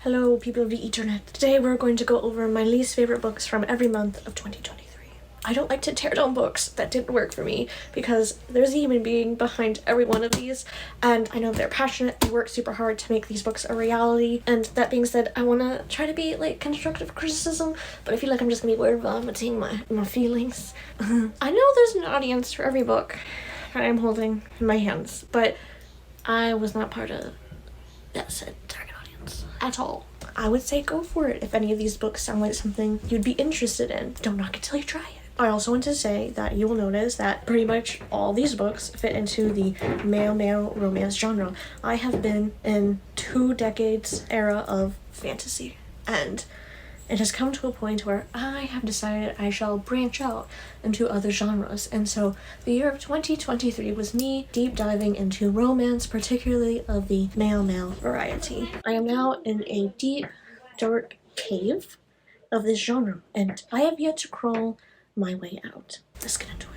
Hello, people of the internet. Today we're going to go over my least favorite books from every month of 2023. I don't like to tear down books. That didn't work for me because there's a human being behind every one of these, and I know they're passionate. They work super hard to make these books a reality. And that being said, I want to try to be like constructive criticism, but I feel like I'm just gonna be word vomiting my feelings. I know there's an audience for every book that I'm holding in my hands, but I was not part of that said target audience at all. I would say go for it if any of these books sound like something you'd be interested in. Don't knock it till you try it. I also want to say that you will notice that pretty much all these books fit into the male romance genre. I have been in 2 decades era of fantasy, and it has come to a point where I have decided I shall branch out into other genres. And so the year of 2023 was me deep diving into romance, particularly of the male variety. I am now in a deep, dark cave of this genre, and I have yet to crawl my way out. Let's get into it.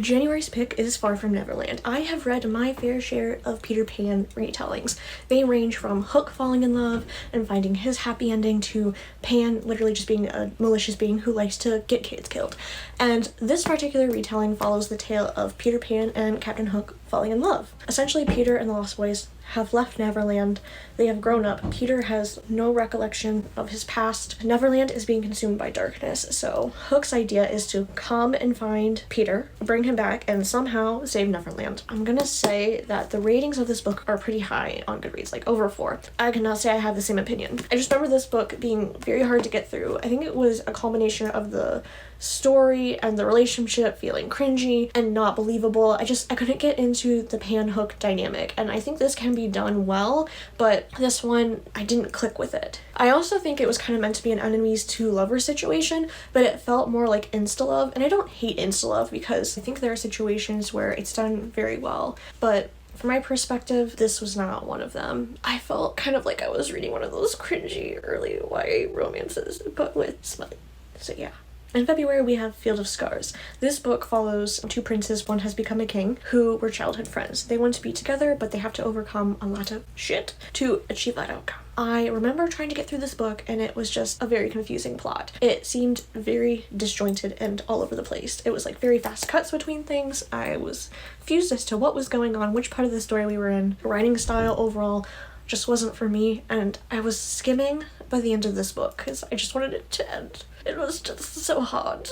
January's pick is From Neverland. I have read my fair share of Peter Pan retellings. They range from Hook falling in love and finding his happy ending to Pan literally just being a malicious being who likes to get kids killed. And this particular retelling follows the tale of Peter Pan and Captain Hook falling in love. Essentially, Peter and the Lost Boys have left Neverland. They have grown up. Peter has no recollection of his past. Neverland is being consumed by darkness, so Hook's idea is to come and find Peter, bring him back, and somehow save Neverland. I'm gonna say that the ratings of this book are pretty high on Goodreads, like over 4. I cannot say I have the same opinion. I just remember this book being very hard to get through. I think it was a culmination of the story and the relationship feeling cringy and not believable. I couldn't get into the Pan-Hook dynamic, and I think this can be done well, but this one, I didn't click with it. I also think it was kind of meant to be an enemies to lovers situation, but it felt more like insta-love, and I don't hate insta-love because I think there are situations where it's done very well, but from my perspective, this was not one of them. I felt kind of like I was reading one of those cringy early YA romances, but with smut. So yeah. In February, we have Field of Scars. This book follows 2 princes, one has become a king, who were childhood friends. They want to be together, but they have to overcome a lot of shit to achieve that outcome. I remember trying to get through this book, and it was just a very confusing plot. It seemed very disjointed and all over the place. It was like very fast cuts between things. I was confused as to what was going on, which part of the story we were in. The writing style overall just wasn't for me, and I was skimming by the end of this book because I just wanted it to end. It was just so hard.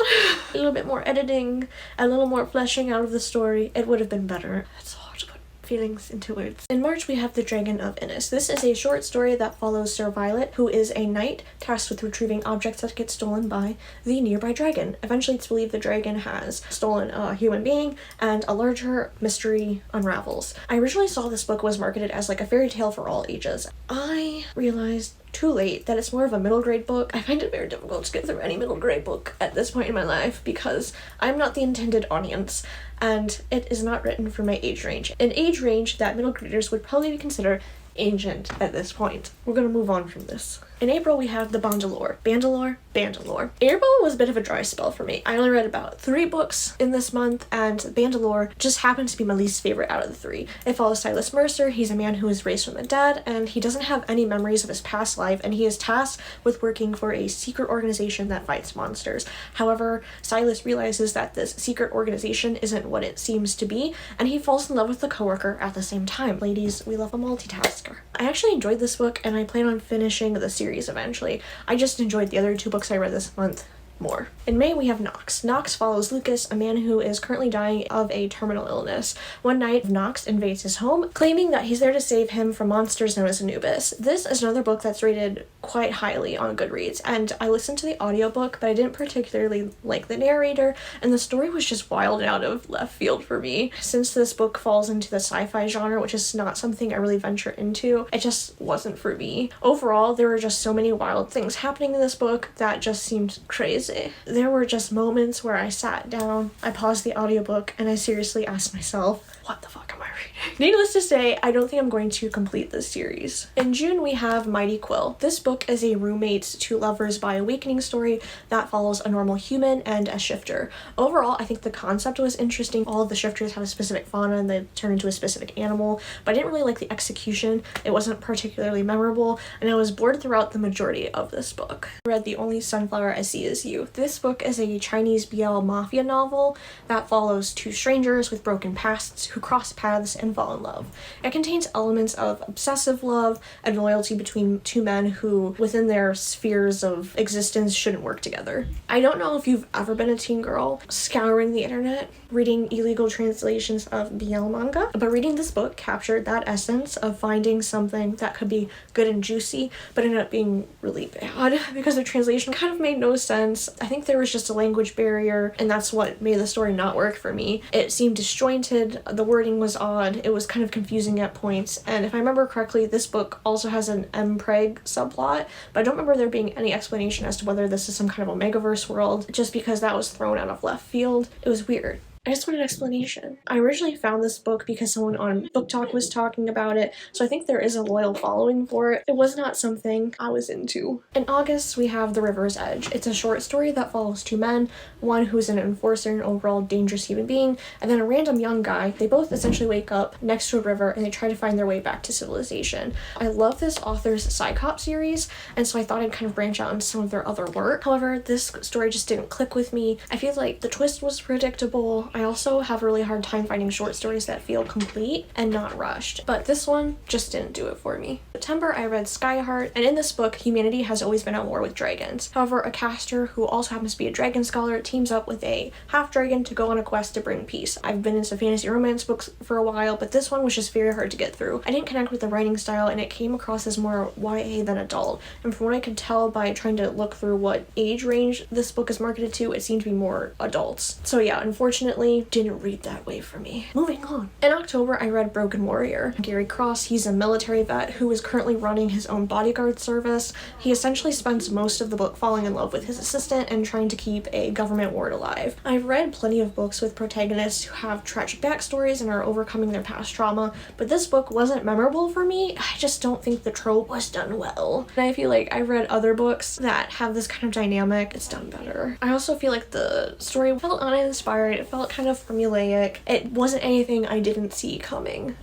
A little bit more editing, a little more fleshing out of the story, it would have been better. It's hard to put feelings into words. In March, we have The Dragon of Ynys. This is a short story that follows Sir Violet, who is a knight tasked with retrieving objects that get stolen by the nearby dragon. Eventually, it's believed the dragon has stolen a human being, and a larger mystery unravels. I originally saw this book was marketed as like a fairy tale for all ages. I realized too late that it's more of a middle grade book. I find it very difficult to get through any middle grade book at this point in my life because I'm not the intended audience, and it is not written for my age range. An age range that middle graders would probably consider ancient at this point. We're gonna move on from this. In April, we have the Bandalore. Bandalore. April was a bit of a dry spell for me. I only read about 3 books in this month, and Bandalore just happened to be my least favorite out of the 3. It follows Silas Mercer. He's a man who is raised from a dad, and he doesn't have any memories of his past life, and he is tasked with working for a secret organization that fights monsters. However, Silas realizes that this secret organization isn't what it seems to be, and he falls in love with the coworker at the same time. Ladies, we love a multitasker. I actually enjoyed this book, and I plan on finishing the series eventually. I just enjoyed the other 2 books I read this month more. In May, we have Knox. Knox follows Lucas, a man who is currently dying of a terminal illness. One night, Knox invades his home, claiming that he's there to save him from monsters known as Anubis. This is another book that's rated quite highly on Goodreads, and I listened to the audiobook, but I didn't particularly like the narrator, and the story was just wild out of left field for me. Since this book falls into the sci-fi genre, which is not something I really venture into, it just wasn't for me. Overall, there were just so many wild things happening in this book that just seemed crazy. say. There were just moments where I sat down, I paused the audiobook, and I seriously asked myself, what the fuck am I reading? Needless to say, I don't think I'm going to complete this series. In June, we have Mighty Quill. This book is a roommates to lovers by awakening story that follows a normal human and a shifter. Overall, I think the concept was interesting. All of the shifters have a specific fauna and they turn into a specific animal, but I didn't really like the execution. It wasn't particularly memorable, and I was bored throughout the majority of this book. I read The Only Sunflower I See Is You. This book is a Chinese BL mafia novel that follows two strangers with broken pasts who cross paths and fall in love. It contains elements of obsessive love and loyalty between two men who, within their spheres of existence, shouldn't work together. I don't know if you've ever been a teen girl scouring the internet, reading illegal translations of BL manga, but reading this book captured that essence of finding something that could be good and juicy, but ended up being really bad because the translation kind of made no sense. I think there was just a language barrier, and that's what made the story not work for me. It seemed disjointed, the wording was odd, it was kind of confusing at points, and if I remember correctly, this book also has an mpreg subplot, but I don't remember there being any explanation as to whether this is some kind of Omegaverse world, just because that was thrown out of left field. It was weird. I just want an explanation. I originally found this book because someone on Book Talk was talking about it, so I think there is a loyal following for it. It was not something I was into. In August, we have The River's Edge. It's a short story that follows two men, one who's an enforcer and overall dangerous human being, and then a random young guy. They both essentially wake up next to a river and they try to find their way back to civilization. I love this author's Psychop series, and so I thought I'd kind of branch out into some of their other work. However, this story just didn't click with me. I feel like the twist was predictable. I also have a really hard time finding short stories that feel complete and not rushed, but this one just didn't do it for me. In September, I read Skyheart, and in this book, humanity has always been at war with dragons. However, a caster who also happens to be a dragon scholar teams up with a half-dragon to go on a quest to bring peace. I've been into fantasy romance books for a while, but this one was just very hard to get through. I didn't connect with the writing style, and it came across as more YA than adult, and from what I could tell by trying to look through what age range this book is marketed to, it seemed to be more adults. So yeah, unfortunately, didn't read that way for me. Moving on. In October, I read Broken Warrior. Gary Cross, he's a military vet who is currently running his own bodyguard service. He essentially spends most of the book falling in love with his assistant and trying to keep a government ward alive. I've read plenty of books with protagonists who have tragic backstories and are overcoming their past trauma, but this book wasn't memorable for me. I just don't think the trope was done well. And I feel like I've read other books that have this kind of dynamic. It's done better. I also feel like the story felt uninspired. It felt kind of formulaic. It wasn't anything I didn't see coming.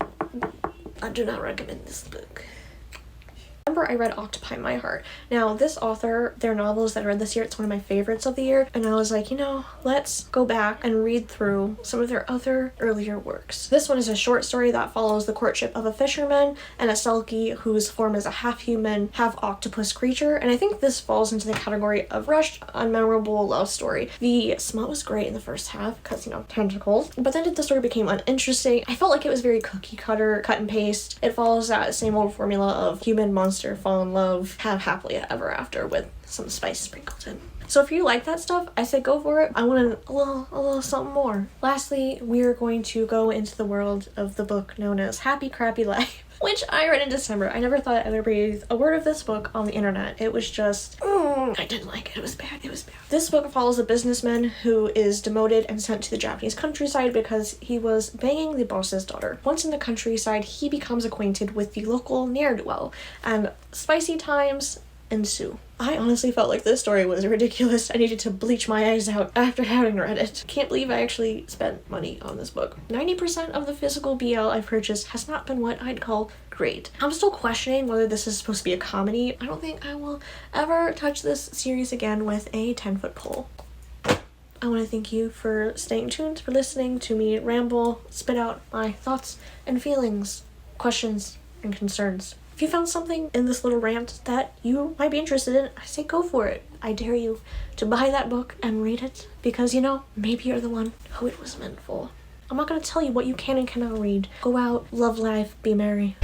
I do not recommend this book. I read Octopi My Heart. Now, this author, their novels that I read this year, it's one of my favorites of the year, and I was like, you know, let's go back and read through some of their other earlier works. This one is a short story that follows the courtship of a fisherman and a selkie whose form is a half-human, half-octopus creature, and I think this falls into the category of rushed, unmemorable love story. The smut was great in the first half, because, you know, tentacles, but then the story became uninteresting. I felt like it was very cookie-cutter, cut and paste. It follows that same old formula of human monster fall in love, have happily ever after with some spice sprinkled in. So if you like that stuff, I say go for it. I want a little something more. Lastly, we're going to go into the world of the book known as Happy Crappy Life, which I read in December. I never thought I would read a word of this book on the internet. It was just, I didn't like it. It was bad. It was bad. This book follows a businessman who is demoted and sent to the Japanese countryside because he was banging the boss's daughter. Once in the countryside, he becomes acquainted with the local ne'er-do-well, and spicy times ensue. I honestly felt like this story was ridiculous. I needed to bleach my eyes out after having read it. Can't believe I actually spent money on this book. 90% of the physical BL I've purchased has not been what I'd call great. I'm still questioning whether this is supposed to be a comedy. I don't think I will ever touch this series again with a 10-foot pole. I want to thank you for staying tuned, for listening to me ramble, spit out my thoughts and feelings, questions and concerns. If you found something in this little rant that you might be interested in, I say go for it. I dare you to buy that book and read it because, you know, maybe you're the one who it was meant for. I'm not going to tell you what you can and cannot read. Go out, love life, be merry.